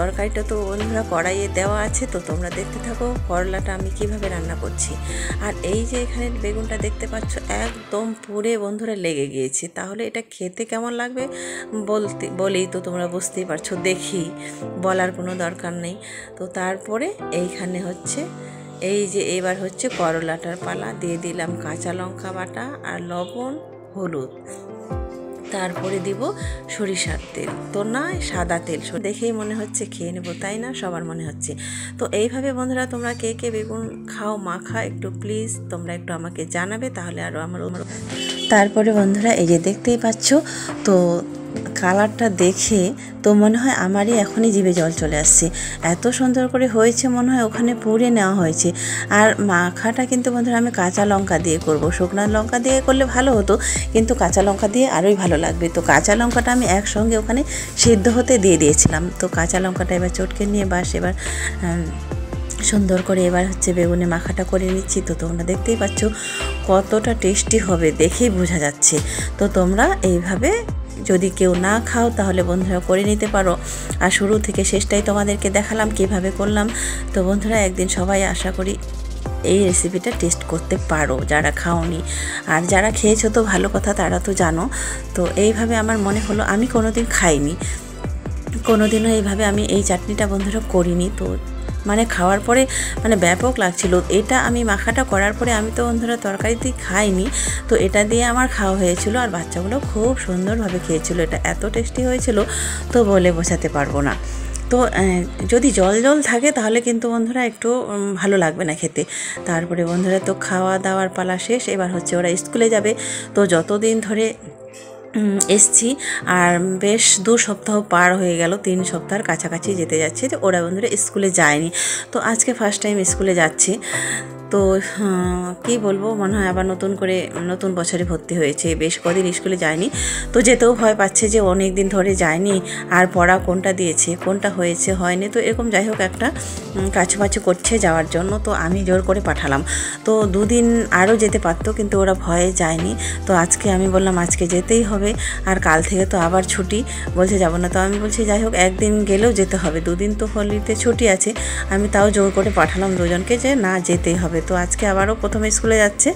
তরকারিটা তো বন্ধুরা কড়াইয়ে দেওয়া আছে, তো তোমরা দেখতে থাকো করলাটা আমি কিভাবে রান্না করছি। আর এই যে এখানে বেগুনটা দেখতে পাচ্ছ একদম পুড়ে বন্ধুরা লেগে গিয়েছে, তাহলে এটা খেতে কেমন লাগবে বলেই তো তোমরা বুঝতেই পারছো, দেখি বলার কোনো দরকার নেই। তো তারপরে এইখানে হচ্ছে এই যে এবার হচ্ছে করলাটার পালা, দিয়ে দিলাম কাঁচা লঙ্কা বাটা আর লবণ, হলুদ, তারপরে দিব সরিষার তেল, তো না সাদা তেল, দেখেই মনে হচ্ছে খেয়ে নেবো, তাই না? সবার মনে হচ্ছে। তো এইভাবে বন্ধুরা তোমরা কে কে বেগুন খাও মাখা একটু প্লিজ তোমরা একটু আমাকে জানাবে, তাহলে আরও আমার। তারপরে বন্ধুরা এই যে দেখতেই পাচ্ছ, তো কালারটা দেখে তো মনে হয় আমারই এখনই জিভে জল চলে আসছে, এত সুন্দর করে হয়েছে, মনে হয় ওখানে পুড়ে নেওয়া হয়েছে। আর মাখাটা কিন্তু বন্ধুরা আমি কাঁচা লঙ্কা দিয়ে করব, শুকনো লঙ্কা দিয়ে করলে ভালো হতো, কিন্তু কাঁচা লঙ্কা দিয়ে আরোই ভালো লাগবে। তো কাঁচা লঙ্কাটা আমি একসঙ্গে ওখানে সিদ্ধ হতে দিয়ে দিয়েছিলাম। তো কাঁচা লঙ্কাটা এবার চটকে নিয়ে এবার সুন্দর করে এবার হচ্ছে বেগুনে মাখাটা করে নিচ্ছি। তো তোমরা দেখতেই পাচ্ছ কতটা টেস্টি হবে, দেখেই বোঝা যাচ্ছে। তো তোমরা এইভাবে যদি কেউ না খাও তাহলে বন্ধুরা করে নিতে পারো। আর শুরু থেকে শেষটাই তোমাদেরকে দেখালাম কিভাবে করলাম। তো বন্ধুরা একদিন সবাই আশা করি এই রেসিপিটা টেস্ট করতে পারো, যারা খাওনি। আর যারা খেয়েছো তো ভালো কথা, তারা তো জানো। তো এইভাবে আমার মনে হলো, আমি কোনোদিন খাইনি, কোনোদিনও এইভাবে আমি এই চাটনিটা বন্ধুরা করিনি। তো মানে খাওয়ার পরে মানে ব্যাপক লাগছিল। এটা আমি মাখাটা করার পরে আমি তো বন্ধুরা তরকারিতেই খাইনি, তো এটা দিয়ে আমার খাওয়া হয়েছিল, আর বাচ্চাগুলো খুব সুন্দরভাবে খেয়েছিল। এটা এত টেস্টি হয়েছিল তো বলে বোঝাতে পারবো না। তো যদি জল জল থাকে তাহলে কিন্তু বন্ধুরা একটু ভালো লাগবে না খেতে। তারপরে বন্ধুরা তো খাওয়া দাওয়ার পালা শেষ, এবার হচ্ছে ওরা স্কুলে যাবে। তো যতদিন ধরে এসছি, আর বেশ 2 সপ্তাহ পার হয়ে গেল, 3 সপ্তাহের কাছাকাছি যেতে যাচ্ছে যে ওরা বন্ধুরা স্কুলে যায়নি। তো আজকে ফার্স্ট টাইম স্কুলে যাচ্ছি। তো কী বলবো, মনে হয় আবার নতুন বছরে ভর্তি হয়েছে, বেশ কদিন স্কুলে যায়নি। তো যেতেও ভয় পাচ্ছে যে অনেক দিন ধরে যায়নি, আর পড়া কোনটা দিয়েছে, কোনটা হয়েছে হয়নি, তো এরকম যাই হোক একটা কাছুমাছু করছে যাওয়ার জন্য। তো আমি জোর করে পাঠালাম। তো 2 দিন আরও যেতে পারতো, কিন্তু ওরা ভয়ে যায়নি। তো আজকে আমি বললাম আজকে যেতেই হবে, আর কাল থেকে তো আবার ছুটি, বলছে যাব না। তো আমি বলছি যাই হোক একদিন গেলেও যেতে হবে, 2 দিন তো হলিতে ছুটি আছে। আমি তাও জোর করে পাঠালাম দুজনকে যে না যেতেই হবে। তো আজকে আবারও প্রথমে স্কুলে যাচ্ছে।